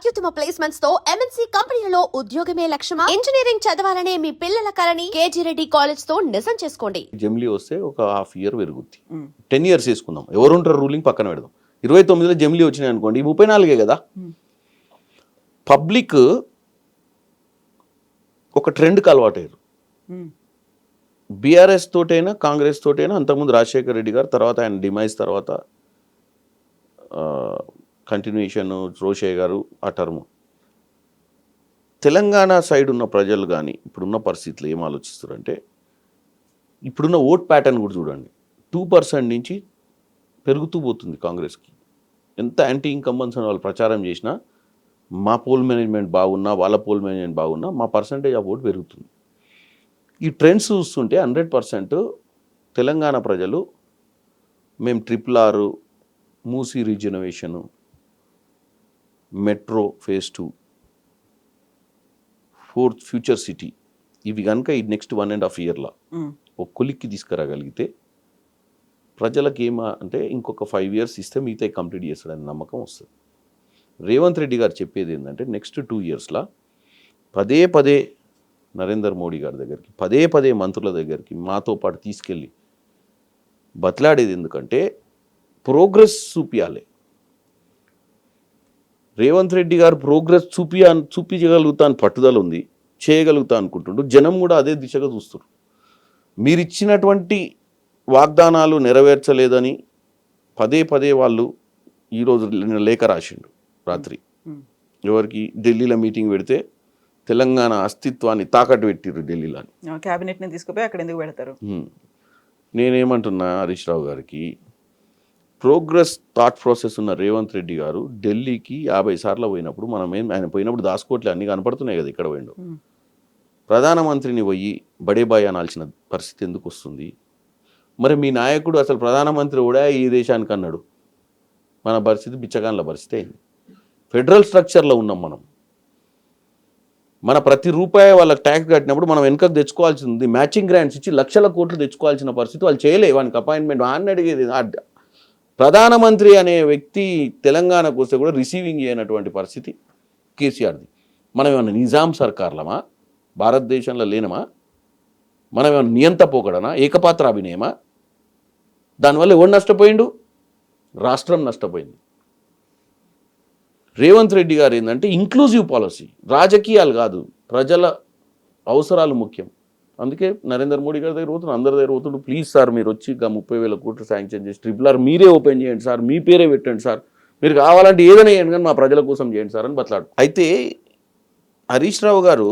అత్యుత్తమ ప్లేస్మెంట్స్ తో ఎంఎన్సీ కంపెనీలలో ఉద్యోగమే లక్ష్యమా? ఇంజనీరింగ్ చదవాలనే మీ పిల్లల కలని కేజీ రెడ్డి కాలేజ్ తో నిజం చేసుకోండి. జమిలీ వస్తే ఒక హాఫ్ ఇయర్ పెరుగుద్ది. 10 years వేసుకుందాం, ఎవరు ఉంటారు రూలింగ్ పక్కన పెడదాం. 29లో జమిలీ వచ్చినాయి అనుకోండి, 34 కదా. పబ్లిక్ ఒక ట్రెండ్కి అలవాటయ్యారు. బీఆర్ఎస్ తోటైనా కాంగ్రెస్ తోటైనా, అంతకుముందు రాజశేఖర్ రెడ్డి గారు, తర్వాత ఆయన డిమైజ్ తర్వాత కంటిన్యూషన్ రోషయ్య గారు ఆ టర్ము. తెలంగాణ సైడ్ ఉన్న ప్రజలు కానీ ఇప్పుడున్న పరిస్థితులు ఏం ఆలోచిస్తారంటే, ఇప్పుడున్న ఓట్ ప్యాటర్న్ కూడా చూడండి, 2% నుంచి పెరుగుతూ పోతుంది కాంగ్రెస్కి. ఎంత యాంటీ ఇన్కంబెన్స్ అని వాళ్ళు ప్రచారం చేసినా, మా పోల్ మేనేజ్మెంట్ బాగున్నా వాళ్ళ పోల్ మేనేజ్మెంట్ బాగున్నా మా పర్సంటేజ్ ఆఫ్ ఓట్ పెరుగుతుంది. ఈ ట్రెండ్స్ చూస్తుంటే 100% తెలంగాణ ప్రజలు మేము RRR, Musi rejuvenation, metro phase 2, 4th future city, ఇవి కనుక ఈ నెక్స్ట్ 1.5 yearలో ఒక కొలిక్కి తీసుకురాగలిగితే ప్రజలకు అంటే ఇంకొక 5 years ఇస్తే మిగతా కంప్లీట్ చేస్తాడని నమ్మకం వస్తుంది. రేవంత్ రెడ్డి గారు చెప్పేది ఏంటంటే, నెక్స్ట్ 2 yearsలో పదే పదే నరేంద్ర మోడీ గారి దగ్గరికి, పదే పదే మంత్రుల దగ్గరికి మాతో పాటు తీసుకెళ్ళి బతలాడేది ఎందుకంటే ప్రోగ్రెస్ చూపించాలి. రేవంత్ రెడ్డి గారు ప్రోగ్రెస్ చూపించగలుగుతాను పట్టుదల ఉంది, చేయగలుగుతా అనుకుంటుండ్రు. జనం కూడా అదే దిశగా చూస్తారు. మీరు ఇచ్చినటువంటి వాగ్దానాలు నెరవేర్చలేదని పదే పదే వాళ్ళు ఈరోజు లేఖ రాసిండు రాత్రి. ఎవరికి? ఢిల్లీలో మీటింగ్ పెడితే తెలంగాణ అస్తిత్వాన్ని తాకట్టు పెట్టిర్రు ఢిల్లీలో. క్యాబినెట్ని తీసుకుపోయి అక్కడ ఎందుకు పెడతారు? నేనేమంటున్నా హరీష్ రావు గారికి, ప్రోగ్రెస్ థాట్ ప్రాసెస్ ఉన్న రేవంత్ రెడ్డి గారు ఢిల్లీకి 50 సార్లు పోయినప్పుడు ఆయన పోయినప్పుడు దాసుకోవట్లే, అన్నీ కనపడుతున్నాయి కదా ఇక్కడ పోయిండు. ప్రధానమంత్రిని పోయి బడేబాయ్ అనాల్సిన పరిస్థితి ఎందుకు వస్తుంది? మరి మీ నాయకుడు అసలు ప్రధానమంత్రి కూడా ఈ దేశానికి అన్నాడు. మన పరిస్థితి బిచ్చగాన్ల పరిస్థితి అయింది. ఫెడరల్ స్ట్రక్చర్లో ఉన్నాం మనం. మన ప్రతి రూపాయి వాళ్ళకి ట్యాక్స్ కట్టినప్పుడు మనం వెనుకకు తెచ్చుకోవాల్సింది. మ్యాచింగ్ గ్రాంట్స్ ఇచ్చి లక్షల కోట్లు తెచ్చుకోవాల్సిన పరిస్థితి వాళ్ళు చేయలే. వానికి అపాయింట్మెంట్ ఆయన అడిగేది. ప్రధానమంత్రి అనే వ్యక్తి తెలంగాణకు వస్తే కూడా రిసీవింగ్ చేయనటువంటి పరిస్థితి కేసీఆర్ది. మనం ఏమన్నా నిజాం సర్కార్లమా? భారతదేశంలో లేనమా? మనం ఏమన్నా నియంత పోకడనా? ఏకపాత్ర అభినయమా? దానివల్ల ఎవరు నష్టపోయిండు? రాష్ట్రం నష్టపోయింది. రేవంత్ రెడ్డి గారు ఏంటంటే ఇంక్లూజివ్ పాలసీ, రాజకీయాలు కాదు, ప్రజల అవసరాలు ముఖ్యం. అందుకే నరేంద్ర మోడీ గారి దగ్గర పోతున్నాడు, అందరి దగ్గర పోతుండు. ప్లీజ్ సార్ మీరు వచ్చి 30,000 కోట్లు శాంక్షన్ చేసి RRR మీరే ఓపెన్ చేయండి సార్, మీ పేరే పెట్టండి సార్, మీరు కావాలంటే ఏదైనా చేయండి కానీ మా ప్రజల కోసం చేయండి సార్ అని బతలాడు. అయితే హరీష్ రావు గారు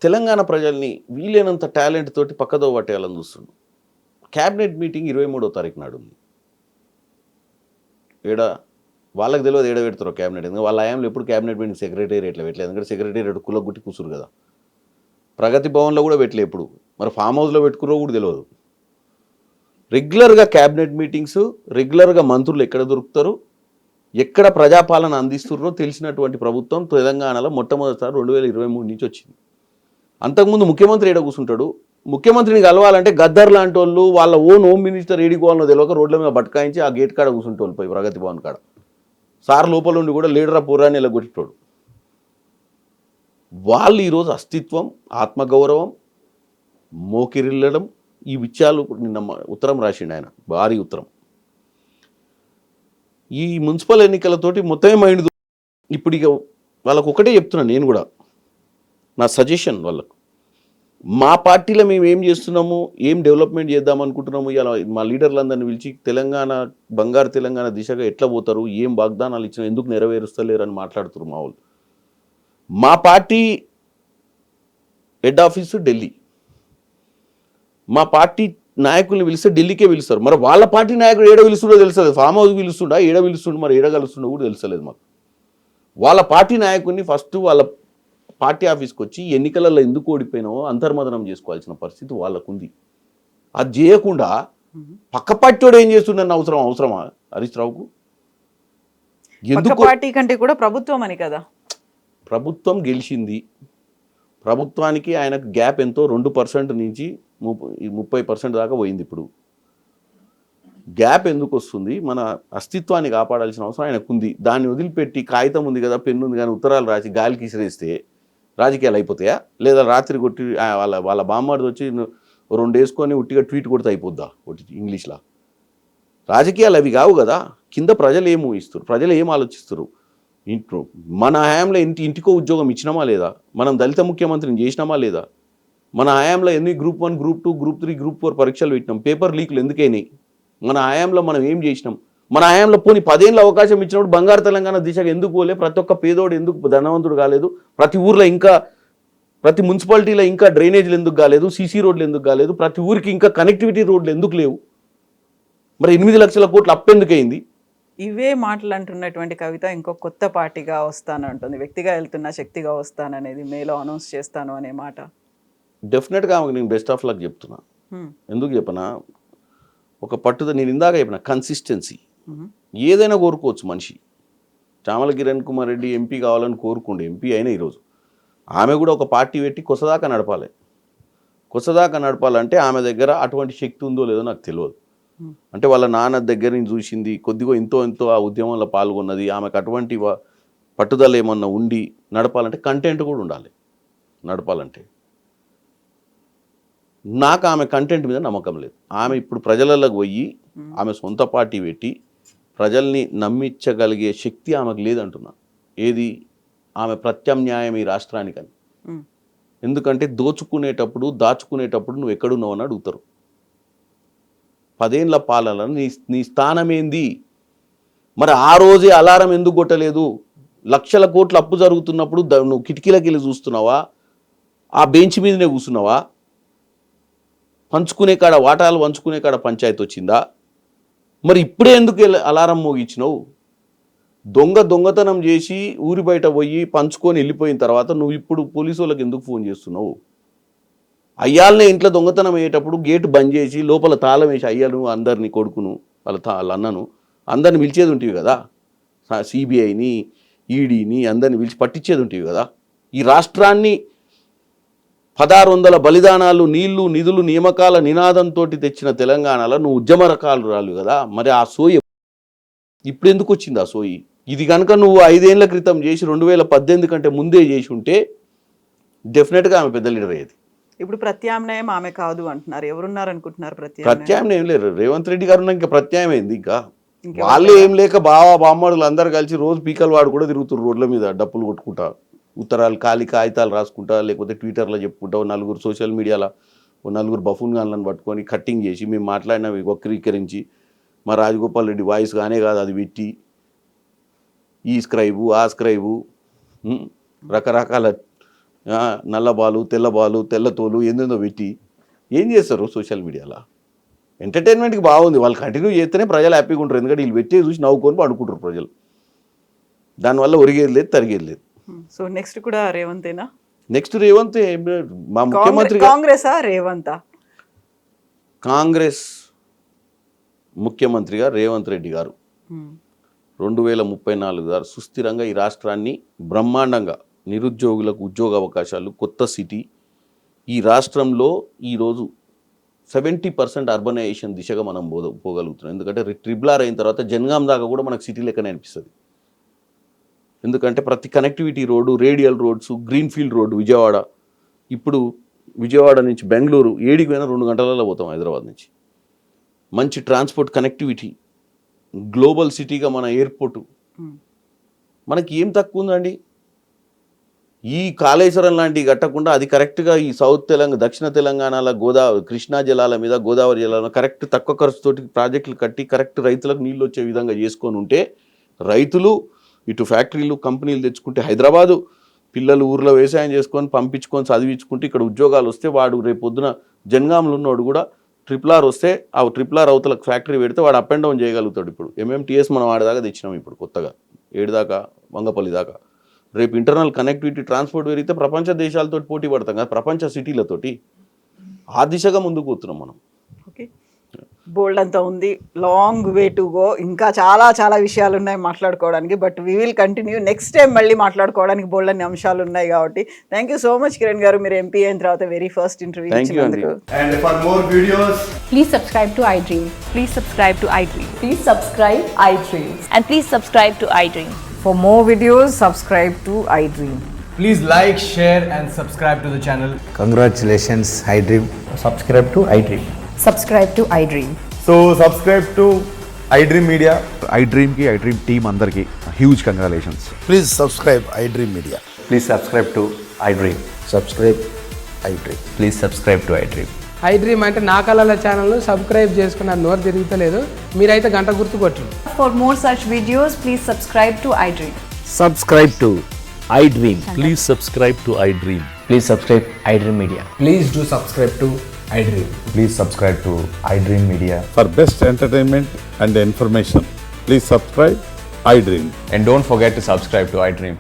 తెలంగాణ ప్రజల్ని వీలైనంత టాలెంట్ తోటి పక్కదో పట్టేయాలని చూస్తుండు. క్యాబినెట్ మీటింగ్ 23వ తారీఖు నాడు ఉంది. వాళ్ళకి తెలియదు ఏడ పెడతారో క్యాబినెట్. ఎందుకంటే వాళ్ళ ఆయంలో ఎప్పుడు క్యాబినెట్ మీటింగ్ సెక్రటేరియట్లో పెట్టలేదు. ఎందుకంటే సెక్రటేరియట్ కులగుట్టి కూసురు కదా. ప్రగతి భవన్లో కూడా పెట్టలే ఎప్పుడు. మరి ఫామ్ హౌస్లో పెట్టుకురో కూడా తెలియదు. రెగ్యులర్గా క్యాబినెట్ మీటింగ్స్, రెగ్యులర్గా మంత్రులు ఎక్కడ దొరుకుతారు, ఎక్కడ ప్రజాపాలన అందిస్తున్నారో తెలిసినటువంటి ప్రభుత్వం తెలంగాణలో మొట్టమొదటిసారి 2023 నుంచి వచ్చింది. అంతకుముందు ముఖ్యమంత్రి ఏడ కూర్చుంటాడు. ముఖ్యమంత్రిని కలవాలంటే గద్దర్ లాంటి వాళ్ళు వాళ్ళ హోమ్ మినిస్టర్ ఏడికోవాలనో తెలియక రోడ్ల మీద బట్కాయించి ఆ గేట్ కాడ కూర్చుంటోళ్ళు పోయి ప్రగతి భవన్ కాడ. సార్ లోపల ఉండి కూడా లీడర్ పూరాన్ని ఇలా కొట్టిపోడు. వాళ్ళు ఈరోజు అస్తిత్వం, ఆత్మగౌరవం, మోకిరిల్లడం, ఈ విషయాలు నిన్న ఉత్తరం రాసిండు ఆయన, భారీ ఉత్తరం. ఈ మున్సిపల్ ఎన్నికలతోటి మొత్తమే మైండ్. ఇప్పుడు ఇక వాళ్ళకు ఒకటే చెప్తున్నాను నేను కూడా, నా సజెషన్ వాళ్ళకు, మా పార్టీలో మేము ఏం చేస్తున్నాము, ఏం డెవలప్మెంట్ చేద్దాం అనుకుంటున్నాము, ఇలా మా లీడర్లందరినీ పిలిచి తెలంగాణ బంగారు తెలంగాణ దిశగా ఎట్లా పోతారు, ఏం వాగ్దానాలు ఇచ్చినా ఎందుకు నెరవేరుస్తలేరు అని మాట్లాడుతున్నారు మా వాళ్ళు. మా పార్టీ హెడ్ ఆఫీసు ఢిల్లీ. మా పార్టీ నాయకుల్ని పిలిస్తే ఢిల్లీకే పిలుస్తారు. మరి వాళ్ళ పార్టీ నాయకుడు ఏడ పిలుస్తుండో తెలుసలేదు. ఫామ్ హౌస్ పిలుస్తుండా, ఏడ పిలుస్తుండో, మరి ఏడ కలుస్తుండో కూడా తెలుసలేదు మాకు. వాళ్ళ పార్టీ నాయకుడిని ఫస్ట్ వాళ్ళ పార్టీ ఆఫీస్కి వచ్చి ఎన్నికలలో ఎందుకు ఓడిపోయినావో అంతర్మదనం చేసుకోవాల్సిన పరిస్థితి వాళ్ళకుంది. అది చేయకుండా పక్క పార్టీవాడు ఏం చేస్తుండన్న అవసరమా హరీష్ రావుకు? ఎందుకు పార్టీ కంటే కూడా ప్రభుత్వం అని కదా. ప్రభుత్వం గెలిచింది. ప్రభుత్వానికి ఆయనకు గ్యాప్ ఎంతో 2% నుంచి 30% దాకా పోయింది. ఇప్పుడు గ్యాప్ ఎందుకు వస్తుంది? మన అస్తిత్వాన్ని కాపాడాల్సిన అవసరం ఆయనకు ఉంది. దాన్ని వదిలిపెట్టి కాగితం ఉంది కదా, పెన్ను ఉంది కానీ ఉత్తరాలు రాసి గాలికి ఇసిరేస్తే రాజకీయాలు అయిపోతాయా? లేదా రాత్రి కొట్టి వాళ్ళ బామ్మడిది వచ్చి 2 వేసుకొని ఉట్టిగా ట్వీట్ కొడితే అయిపోద్దా ఒకటి ఇంగ్లీష్లో? రాజకీయాలు అవి కావు కదా. కింద ప్రజలు ఏం ఊహిస్తారు, ప్రజలు ఏం ఆలోచిస్తారు? ఇంట్లో మన హయాంలో ఇంటికో ఉద్యోగం ఇచ్చినామా లేదా? మనం దళిత ముఖ్యమంత్రిని చేసినామా లేదా? మన హయాంలో ఎన్ని గ్రూప్ 1, గ్రూప్ 2, గ్రూప్ 3, గ్రూప్ 4 పరీక్షలు పెట్టినాం? పేపర్ లీకులు ఎందుకైనాయి? మన హయాంలో మనం ఏం చేసినాం? మన హయాంలో పోనీ 10 ఏళ్ళ అవకాశం ఇచ్చినప్పుడు బంగారు తెలంగాణ దిశగా ఎందుకు పోలే? ప్రతి ఒక్క పేదోడు ఎందుకు ధనవంతుడు కాలేదు? ప్రతి ఊర్లో ఇంకా, ప్రతి మున్సిపాలిటీలో ఇంకా డ్రైనేజీలు ఎందుకు కాలేదు? సీసీ రోడ్లు ఎందుకు కాలేదు? ప్రతి ఊరికి ఇంకా కనెక్టివిటీ రోడ్లు ఎందుకు లేవు? మరి 8 లక్షల కోట్లు అప్పెందుకైంది? ఇవే మాటలు అంటున్నటువంటి కవిత ఇంకో కొత్త పార్టీగా వస్తానంటుంది. వ్యక్తిగా వెళ్తున్నా శక్తిగా వస్తాననేది మేలో అనౌన్స్ చేస్తాను అనే మాట. డెఫినెట్గా ఆమెకు నేను బెస్ట్ ఆఫ్ లక్ చెప్తున్నా. ఎందుకు చెప్పనా? ఒక పట్టుదల, నేను ఇందాక చెప్పిన కన్సిస్టెన్సీ. ఏదైనా కోరుకోవచ్చు మనిషి. చామల కిరణ్ కుమార్ రెడ్డి ఎంపీ కావాలని కోరుకుండే, ఎంపీ అయినా ఈరోజు ఆమె కూడా ఒక పార్టీ పెట్టి కొసదాకా నడపాలి. కొసదాకా నడపాలంటే ఆమె దగ్గర అటువంటి శక్తి ఉందో లేదో నాకు తెలియదు. అంటే వాళ్ళ నాన్న దగ్గర నుంచి చూసింది, కొద్దిగా ఎంతో ఆ ఉద్యమంలో పాల్గొన్నది, ఆమెకు అటువంటి పట్టుదల ఏమన్నా ఉండి నడపాలంటే కంటెంట్ కూడా ఉండాలి. నడపాలంటే నాకు ఆమె కంటెంట్ మీద నమ్మకం లేదు. ఆమె ఇప్పుడు ప్రజలలోకి పోయి ఆమె సొంత పార్టీ పెట్టి ప్రజల్ని నమ్మించగలిగే శక్తి ఆమెకు లేదంటున్నా. ఏది? ఆమె ప్రత్యామ్నాయం ఈ రాష్ట్రానికని. ఎందుకంటే దోచుకునేటప్పుడు దాచుకునేటప్పుడు నువ్వు ఎక్కడున్నావు అని అడుగుతారు. 10 ఏళ్ళ పాలన నీ స్థానం ఏంది? మరి ఆ రోజే అలారం ఎందుకు కొట్టలేదు? లక్షల కోట్ల అప్పు జరుగుతున్నప్పుడు నువ్వు కిటికీలకి వెళ్ళి చూస్తున్నావా? ఆ బెంచ్ మీదనే కూర్చున్నావా? పంచుకునే కాడ, వాటాలు పంచుకునే కాడ పంచాయతీ వచ్చిందా? మరి ఇప్పుడే ఎందుకు అలారం మోగించినావు? దొంగతనం చేసి ఊరి బయట పోయి పంచుకొని వెళ్ళిపోయిన తర్వాత నువ్వు ఇప్పుడు పోలీసు వాళ్ళకి ఎందుకు ఫోన్ చేస్తున్నావు? అయ్యాలనే ఇంట్లో దొంగతనం అయ్యేటప్పుడు గేటు బంద్ చేసి లోపల తాళం వేసి అయ్యాను అందరినీ, కొడుకును, వాళ్ళ అన్నను అందరిని పిలిచేది ఉంటుంది కదా. సిబిఐని, ఈడీని అందరిని పిలిచి పట్టించేది ఉంటుంది కదా. ఈ రాష్ట్రాన్ని 1600 బలిదానాలు, నీళ్లు, నిధులు, నియామకాల నినాదంతో తెచ్చిన తెలంగాణలో నువ్వు ఉద్యమ రకాలు రాలు కదా. మరి ఆ సోయి ఇప్పుడు ఎందుకు వచ్చింది? ఆ సోయి ఇది కనుక నువ్వు 5 ఏళ్ల క్రితం చేసి 2018 కంటే ముందే చేసి ఉంటే డెఫినెట్గా ఆమె పెద్ద లీడర్ అయ్యేది. ఇప్పుడు ప్రత్యామ్నాయం ఆమె కాదు అంటున్నారు. ఎవరున్నారు అనుకుంటున్నారు ప్రత్యామ్నాయం లేదు. రేవంత్ రెడ్డి గారు ఇంకా ప్రత్యామ్నాయం అయింది. ఇంకా వాళ్ళే ఏం లేక బామ్మడులు అందరు కలిసి రోజు పీకల వాడు కూడా తిరుగుతారు రోడ్ల మీద డప్పులు కొట్టుకుంటా, ఉత్తరాలు ఖాళీ కాగితాలు రాసుకుంటా, లేకపోతే ట్విట్టర్లో చెప్పుకుంటా, 4 సోషల్ మీడియాలో 4 బఫూన్ గాన్లను పట్టుకొని కట్టింగ్ చేసి మేము మాట్లాడినవి వక్రీకరించి మా రాజగోపాల్ రెడ్డి వాయిస్ కానే కాదు అది పెట్టి ఈ స్క్రైబు ఆ స్క్రైబు రకరకాల నల్లబాలు, తెల్లబాలు, తెల్లతోలు ఏందేందో పెట్టి ఏం చేస్తారు సోషల్ మీడియాలో? ఎంటర్టైన్మెంట్కి బాగుంది. వాళ్ళు కంటిన్యూ చేస్తేనే ప్రజలు హ్యాపీగా ఉంటారు. ఎందుకంటే వీళ్ళు పెట్టే చూసి నవ్వుకొని పడుకుంటారు ప్రజలు. దానివల్ల ఒరిగేది లేదు, తరిగేది లేదు. సో నెక్స్ట్ కూడా రేవంతేనా? నెక్స్ట్ రేవంత్ మా ముఖ్యమంత్రి. కాంగ్రెసా రేవంతా? కాంగ్రెస్ ముఖ్యమంత్రిగా రేవంత్ రెడ్డి గారు 2034 గారు సుస్థిరంగా ఈ రాష్ట్రాన్ని బ్రహ్మాండంగా నిరుద్యోగులకు ఉద్యోగ అవకాశాలు, కొత్త సిటీ, ఈ రాష్ట్రంలో ఈరోజు 70% అర్బనైజేషన్ దిశగా మనం పోగలుగుతున్నాం. ఎందుకంటే ట్రిపుల్ అయిన తర్వాత జనగాం దాకా కూడా మనకు సిటీ లెక్కనే అనిపిస్తుంది. ఎందుకంటే ప్రతి connectivity road, radial roads, greenfield road Vijayawada, ఇప్పుడు విజయవాడ నుంచి బెంగళూరు 7కి పోయినా 2 గంటలలో పోతాం హైదరాబాద్ నుంచి. మంచి ట్రాన్స్పోర్ట్ కనెక్టివిటీ, గ్లోబల్ సిటీగా మన ఎయిర్పోర్టు. మనకి ఏం తక్కువ ఉందండి? ఈ కాళేశ్వరం లాంటివి కట్టకుండా అది కరెక్ట్గా ఈ సౌత్ తెలంగాణ, దక్షిణ తెలంగాణలో కృష్ణా జలాల మీద, గోదావరి జలాల కరెక్ట్ తక్కువ ఖర్చుతోటి ప్రాజెక్టులు కట్టి కరెక్ట్ రైతులకు నీళ్ళు వచ్చే విధంగా చేసుకొని ఉంటే రైతులు ఇటు ఫ్యాక్టరీలు, కంపెనీలు తెచ్చుకుంటే, హైదరాబాదు పిల్లలు ఊర్లో వ్యవసాయం చేసుకొని పంపించుకొని చదివించుకుంటే ఇక్కడ ఉద్యోగాలు వస్తే వాడు రేపు పొద్దున జనగాంలో ఉన్నవాడు కూడా RRR వస్తే ఆ RRR అవతల ఫ్యాక్టరీ పెడితే వాడు అప్ అండ్ డౌన్ చేయగలుగుతాడు. ఇప్పుడు MMTS మనం ఆడదాకా తెచ్చినాం, ఇప్పుడు కొత్తగా 7 దాకా వంగపల్లి దాకా. రేపు ఇంటర్నల్ కనెక్టివిటీ, ట్రాన్స్పోర్ట్ పెరిగితే ప్రపంచ దేశాలతో పోటీ పడతాం కదా, ప్రపంచ సిటీలతోటి. ఆ దిశగా ముందుకు పోతున్నాం మనం. ఓకే, బోల్డ్ అంతా ఉంది, లాంగ్ వే టు గో, ఇంకా చాలా చాలా విషయాలు ఉన్నాయి మాట్లాడుకోవడానికి. But we will continue next time మళ్ళీ మాట్లాడుకోవడానికి బోల్డ్ అన్ని అంశాలు ఉన్నాయి కాబట్టి. Thank you so much Kiran గారు, మీరు ఎంపీ అయిన తర్వాత very first interview Thank you, ఇచ్చినందుకు. And for more videos, Please subscribe to iDream. Please subscribe to iDream. Please subscribe iDream. And please subscribe to iDream. For more videos, subscribe to iDream. please like, share, and subscribe to the channel. Congratulations, iDream. Subscribe to iDream. Subscribe to iDream. So subscribe to iDream Media. iDream की iDream team अंदर की huge congratulations. Please subscribe iDream Media. Please subscribe to iDream. Subscribe iDream. Please subscribe to iDream. iDream అంటే నా కళల ఛానల్ను subscribe చేసుకున్న నోరు తిరుగుతలేదు, మీరైతే గంట గుర్తు కొట్టండి. For more such videos, please subscribe to iDream. Subscribe to iDream. Please subscribe to iDream. Please subscribe iDream Media. Please do subscribe to iDream. Please subscribe to iDream Media. For best entertainment and information, please subscribe iDream. And don't forget to subscribe to iDream.